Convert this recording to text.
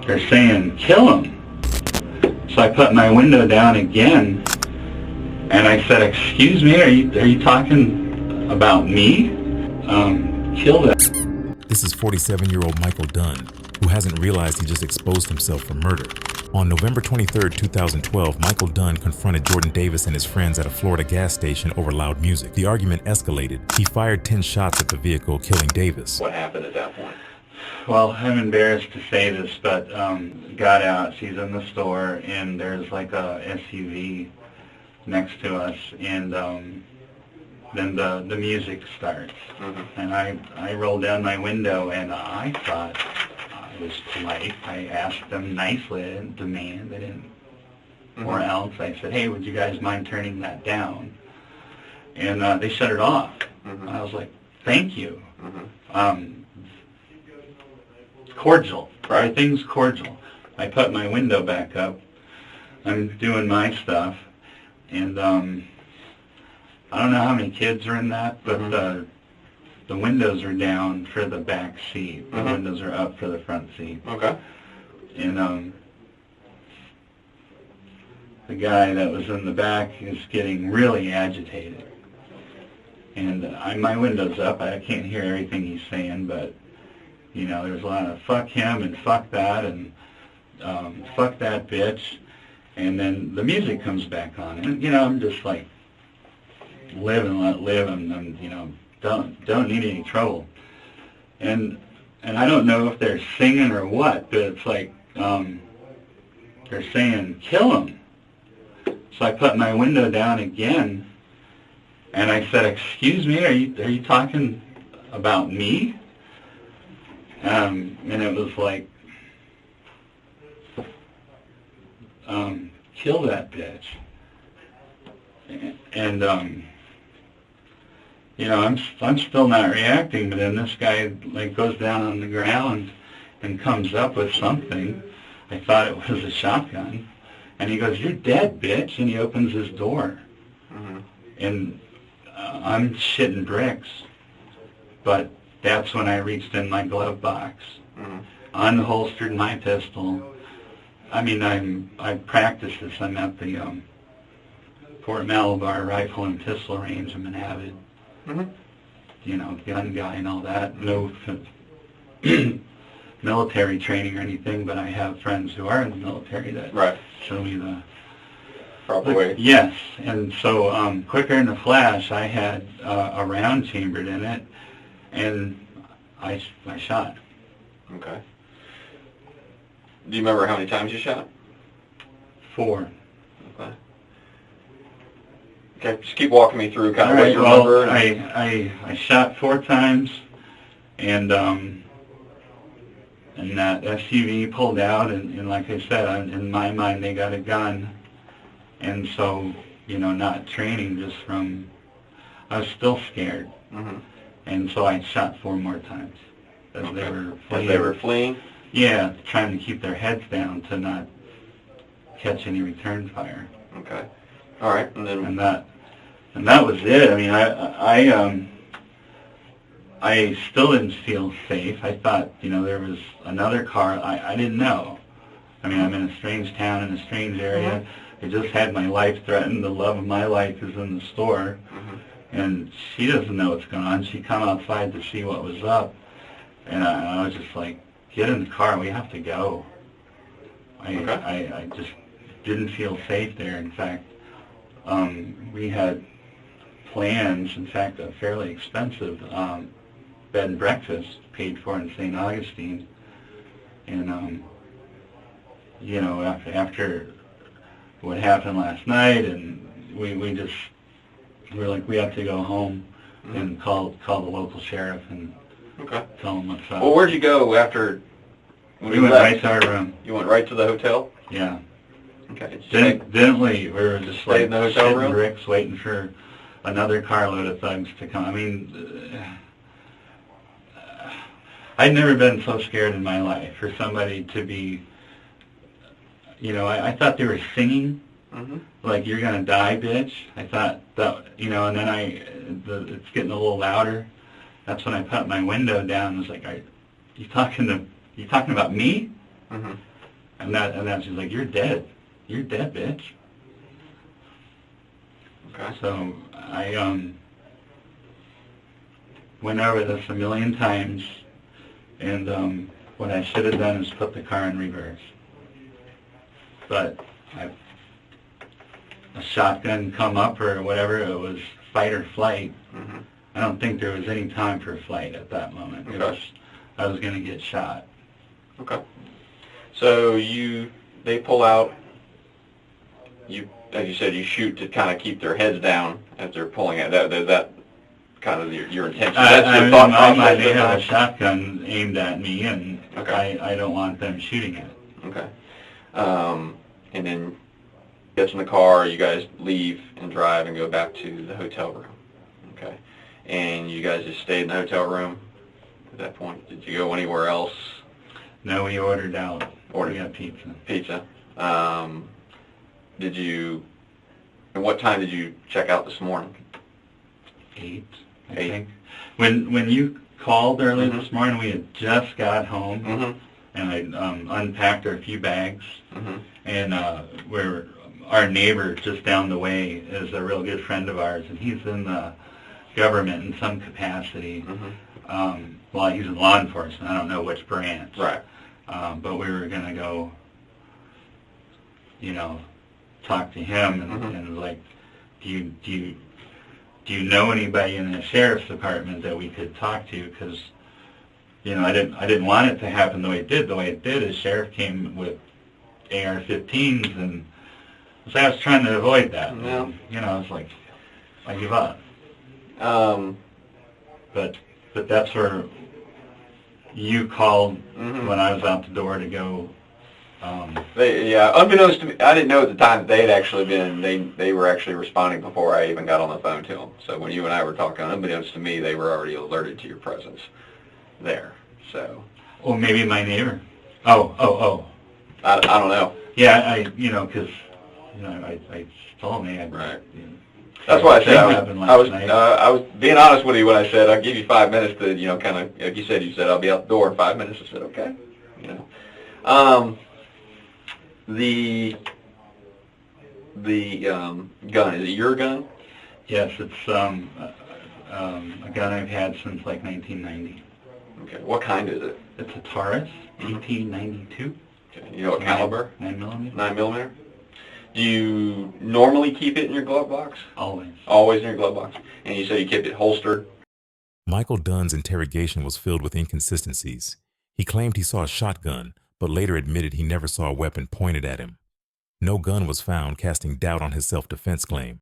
they're saying, kill him. So I put my window down again, and I said, excuse me, are you talking about me? Kill that. This is 47-year-old Michael Dunn, who hasn't realized he just exposed himself for murder. On November 23, 2012, Michael Dunn confronted Jordan Davis and his friends at a Florida gas station over loud music. The argument escalated. He fired 10 shots at the vehicle, killing Davis. What happened at that point? Well, I'm embarrassed to say this, but got out. She's in the store, and there's like a SUV next to us, and then the music starts. And I roll down my window, and I thought I was polite. I asked them nicely. I didn't demand. I didn't. Or else I said, hey, would you guys mind turning that down? And they shut it off. I was like, thank you. Cordial. Everything's cordial. I put my window back up. I'm doing my stuff, and I don't know how many kids are in that, but the windows are down for the back seat. The windows are up for the front seat. Okay. And the guy that was in the back is getting really agitated. And my window's up. I can't hear everything he's saying, but you know, there's a lot of fuck him and fuck that and fuck that bitch. And then the music comes back on. And, you know, I'm just like, live and let live, and you know, don't need any trouble. And I don't know if they're singing or what, but it's like they're saying, kill him. So I put my window down again, and I said, excuse me, are you talking about me? And it was like, kill that bitch. And you know, I'm still not reacting, but then this guy like goes down on the ground and comes up with something. I thought it was a shotgun, and he goes, "You're dead, bitch!" And he opens his door, and I'm shitting bricks, but that's when I reached in my glove box, unholstered my pistol. I mean, I practiced this. I'm at the Fort Malabar Rifle and Pistol Range. I'm an avid, you know, gun guy and all that. No military training or anything, but I have friends who are in the military that show me the proper way. Yes, and so quicker than a flash, I had a round chambered in it, and I shot. Okay. Do you remember how many times you shot? 4. Okay. Okay, just keep walking me through kind of what you well, remember. I shot 4 times, and that SUV pulled out, and like I said, in my mind, they got a gun, and so, you know, not training, just from, I was still scared, and so I shot 4 more times as they were fleeing. As they were fleeing? Yeah, trying to keep their heads down to not catch any return fire. Okay. All right, and then... And that was it. I mean, I still didn't feel safe. I thought, you know, there was another car. I didn't know. I mean, I'm in a strange town, in a strange area. I just had my life threatened. The love of my life is in the store. And she doesn't know what's going on. She come outside to see what was up. And I was just like, get in the car. We have to go. I just didn't feel safe there. In fact, we had plans, in fact, a fairly expensive bed and breakfast paid for in St. Augustine. And, you know, after what happened last night, and we were like, we have to go home and call the local sheriff and tell him what's up. Well, where'd you go after we went right to our room. You went right to the hotel? Yeah. Okay. Didn't leave. We were just like in the hotel room? bricks waiting for another carload of thugs to come. I mean, I'd never been so scared in my life for somebody to be, you know, I thought they were singing, like, you're going to die, bitch. I thought that, you know, and then it's getting a little louder. That's when I put my window down and was like, are you talking about me? And then she's like, you're dead, bitch. Okay. So I went over this a million times, and what I should have done is put the car in reverse. But a shotgun come up or whatever, it was fight or flight. Mm-hmm. I don't think there was any time for flight at that moment. Okay. I was going to get shot. Okay. So they pull out. As you said, you shoot to kind of keep their heads down as they're pulling it. That kind of your intention. That's your thought process. They have a shotgun aimed at me, and okay. I don't want them shooting it. Okay. And then gets in the car. You guys leave and drive and go back to the hotel room. Okay. And you guys just stayed in the hotel room at that point. Did you go anywhere else? No, we ordered out. We got pizza. Pizza. And what time did you check out this morning? 8, I 8. think. When you called early mm-hmm. this morning, we had just got home, mm-hmm. and I unpacked our few bags, mm-hmm. and our neighbor just down the way is a real good friend of ours, and he's in the government in some capacity. Mm-hmm. Well, he's in law enforcement. I don't know which branch. Right. But we were going to go, talk to him, and, mm-hmm. and like, do you know anybody in the sheriff's department that we could talk to? Because, I didn't want it to happen the way it did. The way it did is sheriff came with AR-15s, and so I was trying to avoid that. Yeah. And, I was like, I give up. But that's where you called mm-hmm. when I was out the door to go. Unbeknownst to me, I didn't know at the time that they had actually been, they were actually responding before I even got on the phone to them. So when you and I were talking, unbeknownst to me, they were already alerted to your presence there. So. Or maybe my neighbor. Oh. I don't know. Yeah, because, I told me. Right. That's why I said I was being honest with you when I said I'll give you 5 minutes to, kind of, like you said I'll be out the door in 5 minutes. I said, okay. The gun, is it your gun? Yes, it's a gun I've had since like 1990. Okay, what kind is it? It's a Taurus, 1892. Okay, you know what caliber? 9mm. 9mm? Do you normally keep it in your glove box? Always. Always in your glove box? And you said you kept it holstered? Michael Dunn's interrogation was filled with inconsistencies. He claimed he saw a shotgun, but later admitted he never saw a weapon pointed at him. No gun was found, casting doubt on his self-defense claim.